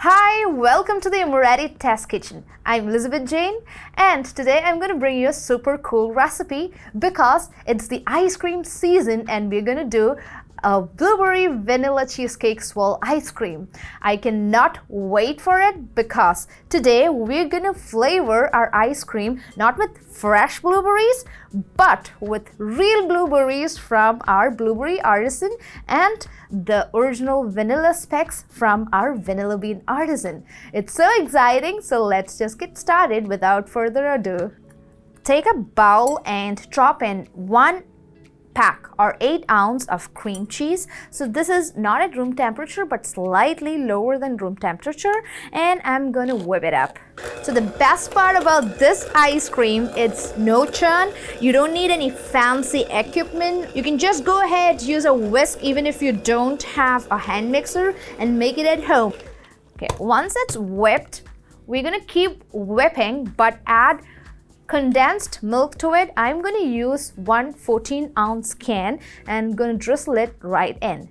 Hi, welcome to the Amoretti Test Kitchen. I'm Elizabeth Jane, and today I'm going to bring you a super cool recipe because it's the ice cream season and we're going to do a blueberry vanilla cheesecake swirl ice cream. I cannot wait for it because today we're going to flavor our ice cream not with fresh blueberries but with real blueberries from our blueberry artisan and the original vanilla specks from our vanilla bean artisan. It's so exciting, so let's just get started without further ado. Take a bowl and drop in 1 pack or 8 ounces of cream cheese. So this is not at room temperature but slightly lower than room temperature, and I'm gonna whip it up. So the best part about this ice cream, it's no churn. You don't need any fancy equipment. You can just go ahead, use a whisk even if you don't have a hand mixer, and make it at home. Okay, once it's whipped, we're gonna keep whipping but add condensed milk to it. I'm going to use 1 14-ounce can and going to drizzle it right in.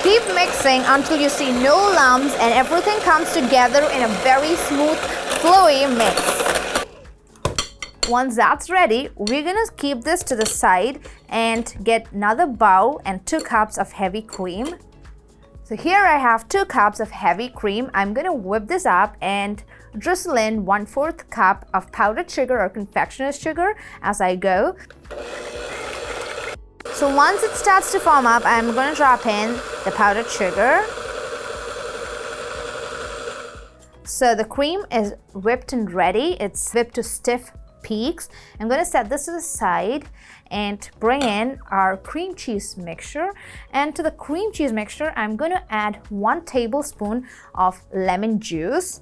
Keep mixing until you see no lumps and everything comes together in a very smooth, flowy mix. Once that's ready, we're going to keep this to the side and get another bowl and 2 cups of heavy cream. So here I have 2 cups of heavy cream. I'm going to whip this up and drizzle in 1/4 cup of powdered sugar or confectioner's sugar as I go. So once it starts to form up, I'm going to drop in the powdered sugar. So the cream is whipped and ready. It's whipped to stiff peaks. I'm going to set this to the side and bring in our cream cheese mixture, and to the cream cheese mixture I'm going to add 1 tablespoon of lemon juice.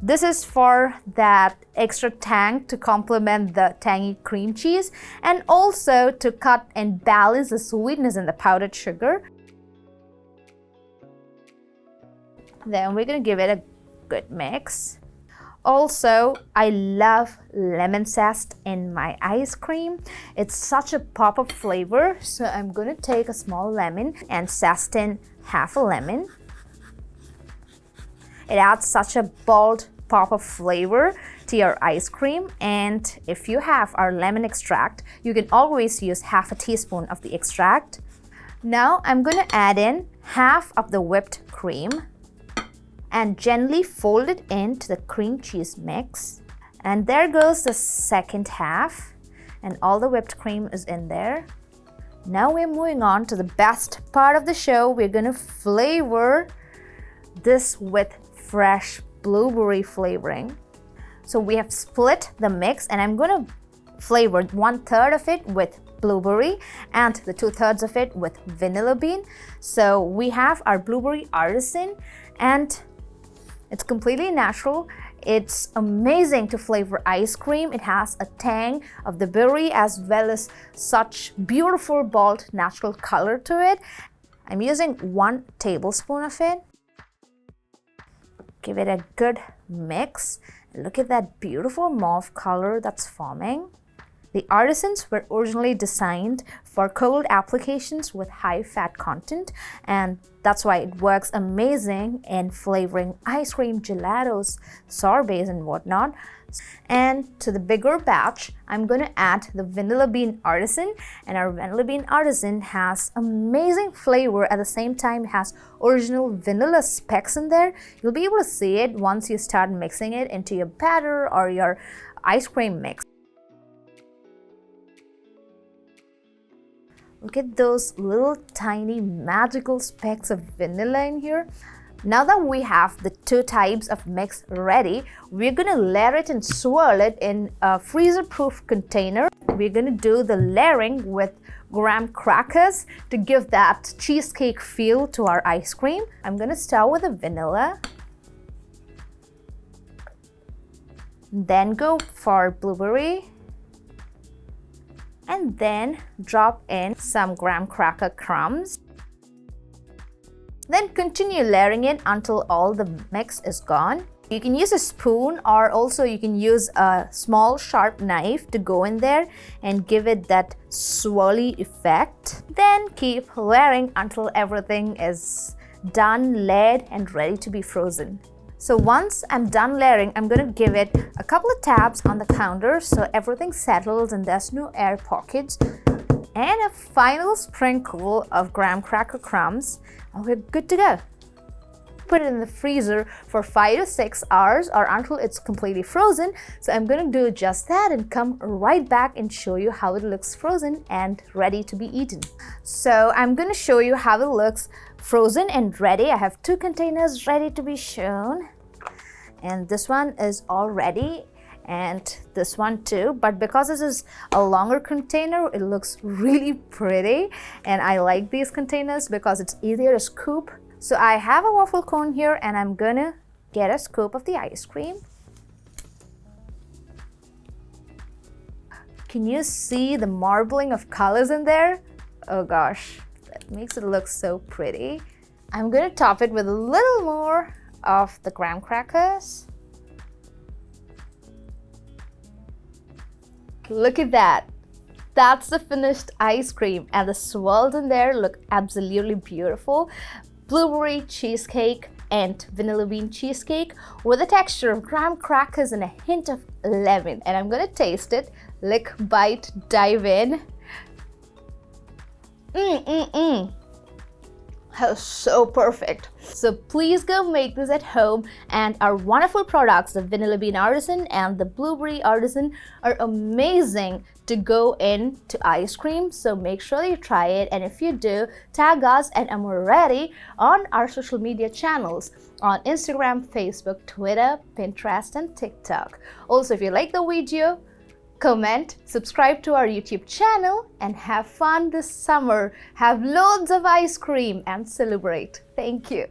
This is for that extra tang to complement the tangy cream cheese and also to cut and balance the sweetness in the powdered sugar. Then we're going to give it a good mix. Also, I love lemon zest in my ice cream. It's such a pop of flavor, so I'm going to take a small lemon and zest in half a lemon. It adds such a bold pop of flavor to your ice cream, and if you have our lemon extract, you can always use half a teaspoon of the extract. Now I'm going to add in half of the whipped cream and gently fold it into the cream cheese mix. And there goes the second half, and all the whipped cream is in there. Now we're moving on to the best part of the show. We're gonna flavor this with fresh blueberry flavoring. So we have split the mix, and I'm gonna flavor 1/3 of it with blueberry and the 2/3 of it with vanilla bean. So we have our blueberry artisan, and it's completely natural. It's amazing to flavor ice cream. It has a tang of the berry as well as such beautiful bold natural color to it. I'm using 1 tablespoon of it. Give it a good mix. Look at that beautiful mauve color that's forming. The artisans were originally designed for cold applications with high fat content, and that's why it works amazing in flavoring ice cream, gelatos, sorbets, and whatnot. And to the bigger batch, I'm going to add the vanilla bean artisan, and our vanilla bean artisan has amazing flavor. At the same time, it has original vanilla specks in there. You'll be able to see it once you start mixing it into your batter or your ice cream mix. Look at those little tiny magical specks of vanilla in here. Now that we have the 2 types of mix ready, we're going to layer it and swirl it in a freezer-proof container. We're going to do the layering with graham crackers to give that cheesecake feel to our ice cream. I'm going to start with the vanilla. Then go for blueberry. And then drop in some graham cracker crumbs. Then continue layering it until all the mix is gone. You can use a spoon, or also you can use a small sharp knife to go in there and give it that swirly effect. Then keep layering until everything is done, layered and ready to be frozen. So once I'm done layering, I'm going to give it a couple of taps on the counter so everything settles and there's no air pockets. And a final sprinkle of graham cracker crumbs, and we're good to go. Put it in the freezer for 5 to 6 hours or until it's completely frozen. So I'm going to do just that and come right back and show you how it looks frozen and ready to be eaten. So I'm going to show you how it looks frozen and ready. I have 2 containers ready to be shown, and this one is all ready and this one too, but because this is a longer container, it looks really pretty, and I like these containers because it's easier to scoop. So I have a waffle cone here and I'm gonna get a scoop of the ice cream. Can you see the marbling of colors in there? Oh gosh, that makes it look so pretty. I'm gonna top it with a little more of the graham crackers. Look at that. That's the finished ice cream, and the swirls in there look absolutely beautiful. Blueberry cheesecake and vanilla bean cheesecake with a texture of graham crackers and a hint of lemon. And I'm gonna taste it. Lick, bite, dive in. That's so perfect. So please go make this at home, and our wonderful products, the vanilla bean artisan and the blueberry artisan, are amazing to go into ice cream. So make sure you try it, and if you do, tag us at Amoretti on our social media channels on Instagram, Facebook, Twitter, Pinterest and TikTok. Also, if you like the video, comment, subscribe to our YouTube channel, and have fun this summer. Have loads of ice cream and celebrate. Thank you.